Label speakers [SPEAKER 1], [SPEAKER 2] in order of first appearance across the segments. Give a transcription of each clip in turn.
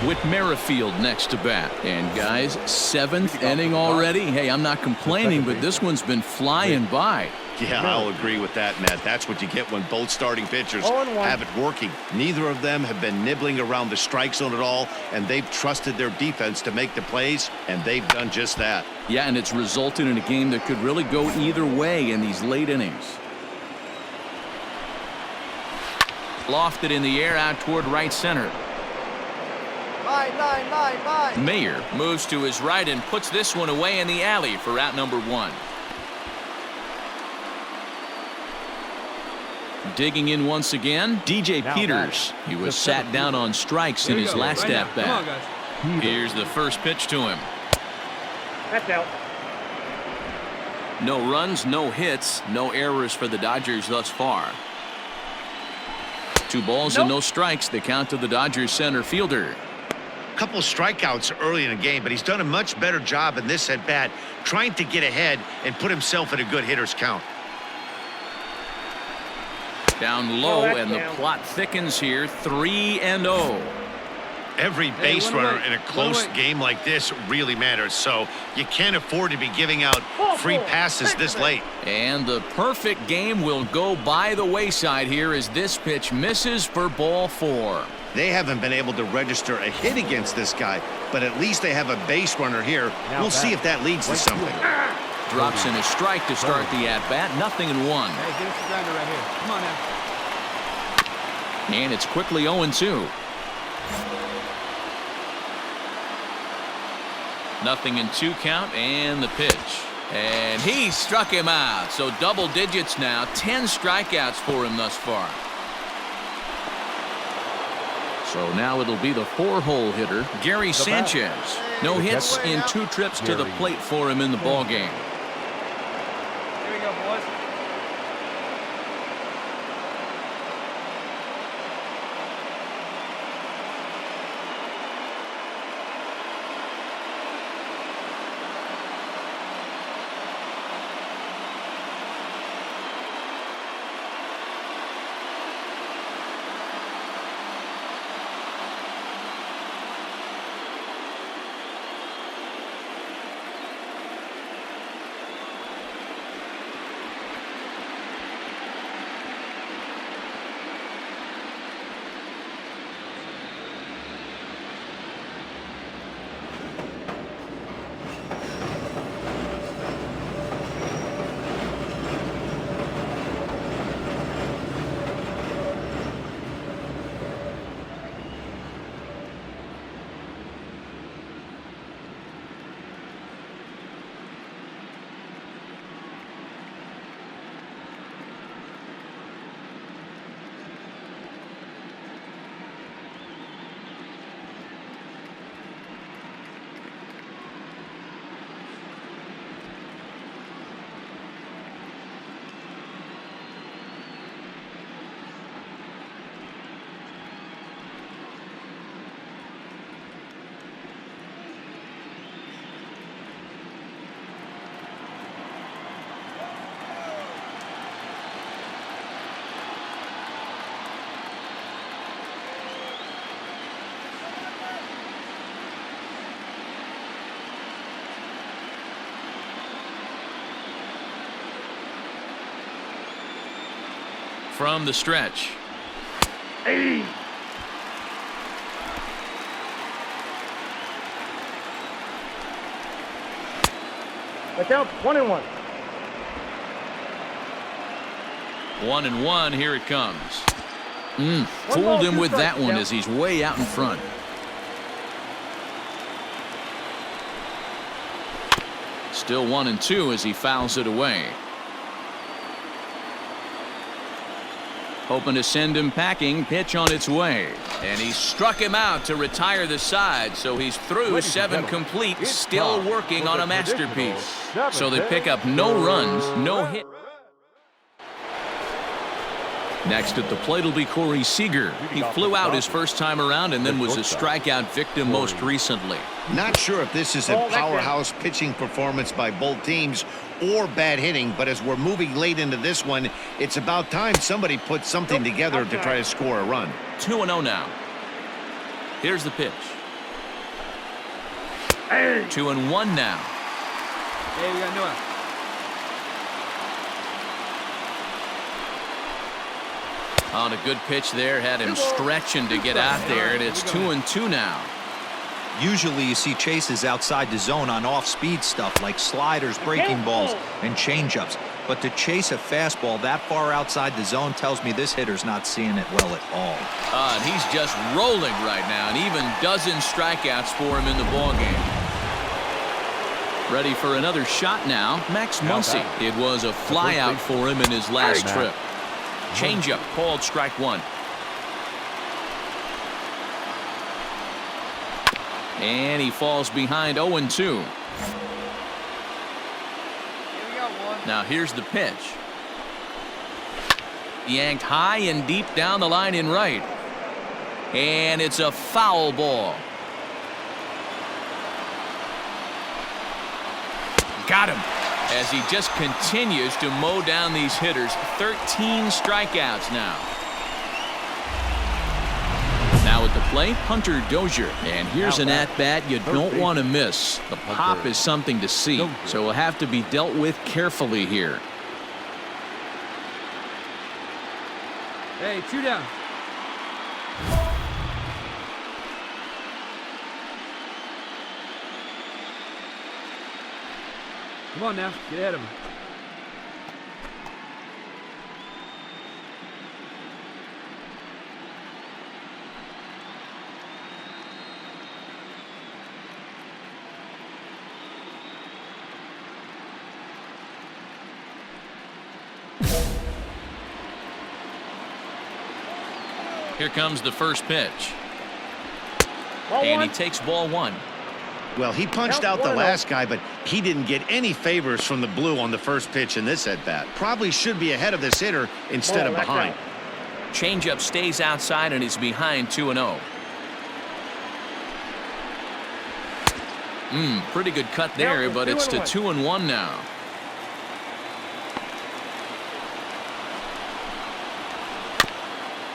[SPEAKER 1] with Merrifield next to bat. And guys, 7th inning already. Hey, I'm not complaining, but this one's been flying by.
[SPEAKER 2] Yeah, I'll agree with that, Matt. That's what you get when both starting pitchers have it working. Neither of them have been nibbling around the strike zone at all, and they've trusted their defense to make the plays, and they've done just that.
[SPEAKER 1] Yeah, and it's resulted in a game that could really go either way in these late innings. Lofted in the air out toward right center.
[SPEAKER 3] Line.
[SPEAKER 1] Mayer moves to his right and puts this one away in the alley for out number 1. Digging in once again, DJ Peters. He was sat down on strikes in his last at-bat. Here's the first pitch to him.
[SPEAKER 3] That's out.
[SPEAKER 1] No runs, no hits, no errors for the Dodgers thus far. 2 balls and no strikes. The count to the Dodgers center fielder.
[SPEAKER 2] Couple strikeouts early in the game, but he's done a much better job in this at-bat trying to get ahead and put himself in a good hitter's count.
[SPEAKER 1] Down low, and the plot thickens here. 3-0.
[SPEAKER 2] Every base runner in a close game like this really matters, so you can't afford to be giving out free passes this late.
[SPEAKER 1] And the perfect game will go by the wayside here as this pitch misses for ball 4.
[SPEAKER 2] They haven't been able to register a hit against this guy, but at least they have a base runner here. We'll see if that leads to something.
[SPEAKER 1] Drops in a strike to start the at-bat. 0-1.
[SPEAKER 3] Hey, get us the grinder right here. Come on now.
[SPEAKER 1] And it's quickly 0-2. 0-2 count, and the pitch. And he struck him out. So double digits now. 10 strikeouts for him thus far. So now it'll be the 4-hole hitter, Gary Sanchez. No hits in 2 trips to the plate for him in the ballgame.
[SPEAKER 3] Here we go, boys.
[SPEAKER 1] From the stretch.
[SPEAKER 3] Hey. That's out. 1-1.
[SPEAKER 1] 1-1. Here it comes. Fooled him with that one as he's way out in front. Still 1-2 as he fouls it away. Hoping to send him packing. Pitch on its way. And he struck him out to retire the side. So he's through 7 complete. Still working on a masterpiece. So they pick up no runs, no hit. Next at the plate will be Corey Seager. He flew out his first time around and then was a strikeout victim most recently.
[SPEAKER 2] Not sure if this is a powerhouse pitching performance by both teams or bad hitting, but as we're moving late into this one, it's about time somebody puts something together to try to score a run.
[SPEAKER 1] 2-0 now. Here's the pitch.
[SPEAKER 3] Hey.
[SPEAKER 1] 2-1 now.
[SPEAKER 3] Hey, we got new one.
[SPEAKER 1] On a good pitch there, had him stretching to get out there, and it's 2-2 now.
[SPEAKER 4] Usually you see chases outside the zone on off-speed stuff like sliders, breaking balls, and changeups. But to chase a fastball that far outside the zone tells me this hitter's not seeing it well at all.
[SPEAKER 1] And he's just rolling right now, and even dozen strikeouts for him in the ballgame. Ready for another shot now, Max Muncy. It was a flyout for him in his last trip. Changeup called strike one. And he falls behind 0-2. Now here's the pitch. Yanked high and deep down the line in right. And it's a foul ball. Got him. As he just continues to mow down these hitters. 13 strikeouts now. Now at the plate, Hunter Dozier. And here's an at-bat you don't want to miss. The pop is something to see, so will have to be dealt with carefully here.
[SPEAKER 3] Hey, 2 down. Come on now, get ahead of him.
[SPEAKER 1] Here comes the first pitch. And he takes ball one.
[SPEAKER 2] Well, he punched out the last guy, but he didn't get any favors from the blue on the first pitch in this at-bat. Probably should be ahead of this hitter instead of behind.
[SPEAKER 1] Changeup stays outside and he's behind 2-0. Pretty good cut there, but it's to 2-1 now.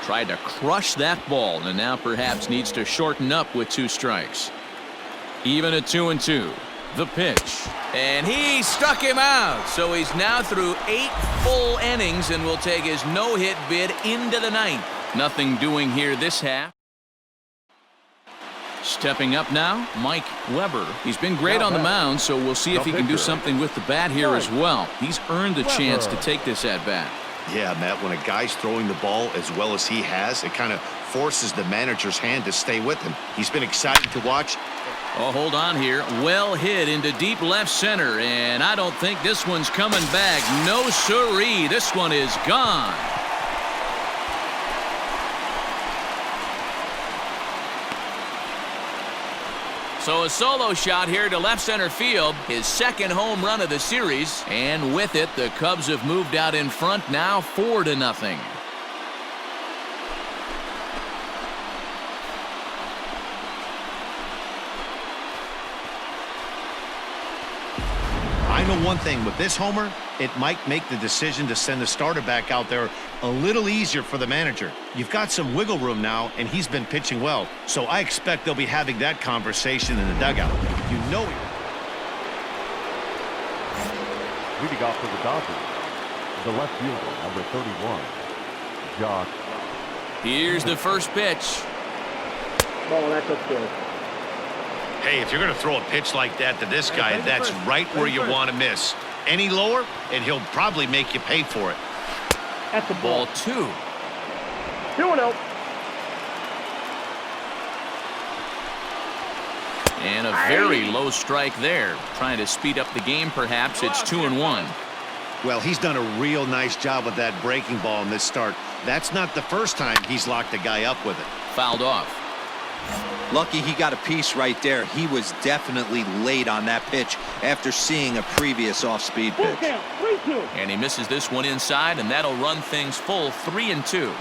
[SPEAKER 1] Tried to crush that ball and now perhaps needs to shorten up with 2 strikes. Even at 2-2. The pitch. And he struck him out. So he's now through 8 full innings and will take his no-hit bid into the 9th. Nothing doing here this half. Stepping up now, Mike Weber. He's been great on the mound, so we'll see if he can do something with the bat here as well. He's earned the chance to take this at-bat.
[SPEAKER 2] Yeah, Matt, when a guy's throwing the ball as well as he has, it kind of forces the manager's hand to stay with him. He's been exciting to watch.
[SPEAKER 1] Oh, hold on here. Well hit into deep left center, and I don't think this one's coming back. No siree. This one is gone. So a solo shot here to left center field, his second home run of the series, and with it, the Cubs have moved out in front now 4-0.
[SPEAKER 2] I know one thing with this homer, it might make the decision to send the starter back out there a little easier for the manager. You've got some wiggle room now, and he's been pitching well, so I expect they'll be having that conversation in the dugout. You know he...
[SPEAKER 5] Leading off for the Dodgers, the left fielder, number 31, Josh.
[SPEAKER 1] Here's the first pitch.
[SPEAKER 3] Oh, that's good.
[SPEAKER 2] Hey, if you're going to throw a pitch like that to this guy, that's right where you want to miss. Any lower, and he'll probably make you pay for it.
[SPEAKER 3] That's a
[SPEAKER 1] Ball 2.
[SPEAKER 3] 2-0.
[SPEAKER 1] And a very low strike there. Trying to speed up the game, perhaps. It's 2-1.
[SPEAKER 2] Well, he's done a real nice job with that breaking ball in this start. That's not the first time he's locked a guy up with it.
[SPEAKER 1] Fouled off.
[SPEAKER 4] Lucky he got a piece right there. He was definitely late on that pitch after seeing a previous off-speed pitch.
[SPEAKER 1] And he misses this one inside, and that'll run things full 3-2.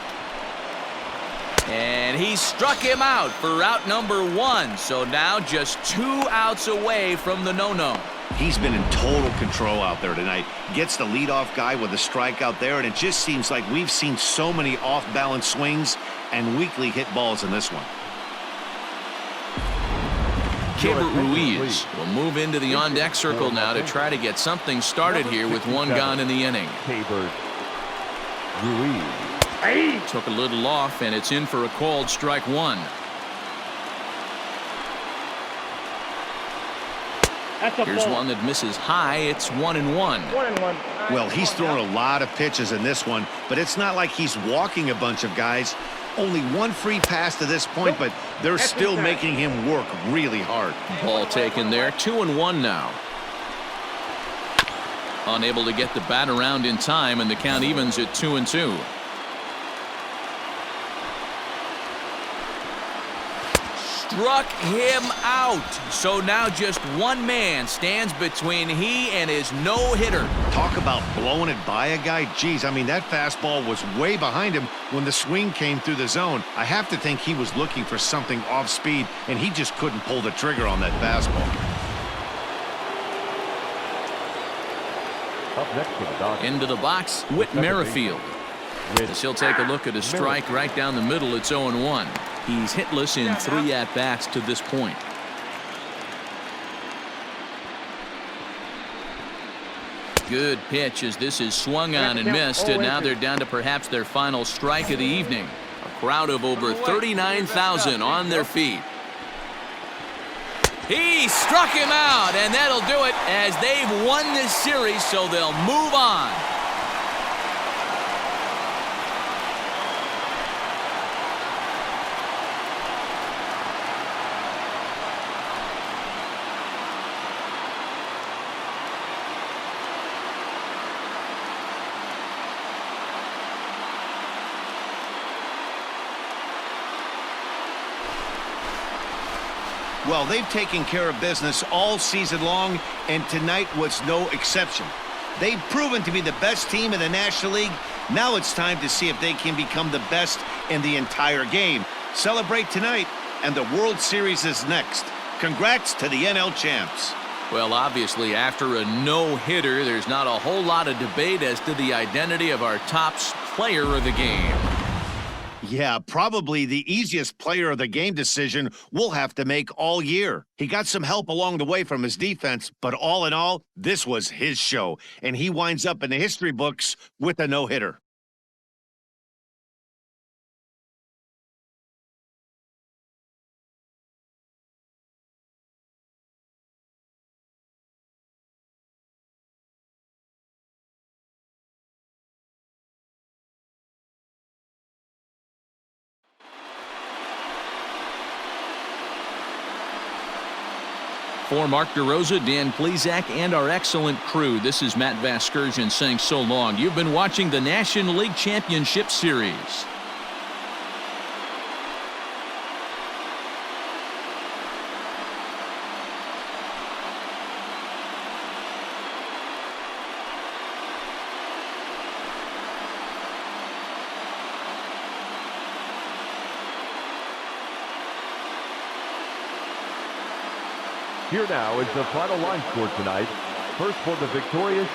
[SPEAKER 1] And he struck him out for out number 1. So now just 2 outs away from the no-no.
[SPEAKER 2] He's been in total control out there tonight. Gets the leadoff guy with a strike out there, and it just seems like we've seen so many off-balance swings and weakly hit balls in this one.
[SPEAKER 1] Keibert Ruiz will move into the on-deck circle now to try to get something started here with one gone in the inning.
[SPEAKER 5] Keibert Ruiz.
[SPEAKER 1] Took a little off, and it's in for a called strike one. Here's one that misses high. It's 1-1.
[SPEAKER 3] 1-1.
[SPEAKER 2] Well, he's thrown a lot of pitches in this one, but it's not like he's walking a bunch of guys. Only one free pass to this point, but they're still making him work really hard.
[SPEAKER 1] Ball taken there. 2-1 now. Unable to get the bat around in time, and the count evens at 2-2. Struck him out. So now just one man stands between he and his no-hitter.
[SPEAKER 2] Talk about blowing it by a guy. Geez, I mean, that fastball was way behind him when the swing came through the zone. I have to think he was looking for something off speed, and he just couldn't pull the trigger on that fastball.
[SPEAKER 5] Up next for the Dodgers.
[SPEAKER 1] Into the box, Whit Merrifield. As he'll take a look at a strike right down the middle. It's 0-1. He's hitless in 3 at-bats to this point. Good pitch as this is swung on and missed, and now they're down to perhaps their final strike of the evening. A crowd of over 39,000 on their feet. He struck him out, and that'll do it as they've won this series, so they'll move on.
[SPEAKER 2] Well, they've taken care of business all season long, and tonight was no exception. They've proven to be the best team in the National League. Now it's time to see if they can become the best in the entire game. Celebrate tonight, and the World Series is next. Congrats to the NL champs.
[SPEAKER 1] Well, obviously, after a no-hitter, there's not a whole lot of debate as to the identity of our top player of the game.
[SPEAKER 2] Yeah, probably the easiest player of the game decision we'll have to make all year. He got some help along the way from his defense, but all in all, this was his show, and he winds up in the history books with a no-hitter.
[SPEAKER 1] For Mark DeRosa, Dan Plesac, and our excellent crew, this is Matt Vasgersian saying so long. You've been watching the National League Championship Series.
[SPEAKER 5] Here now is the final line score tonight. First for the victorious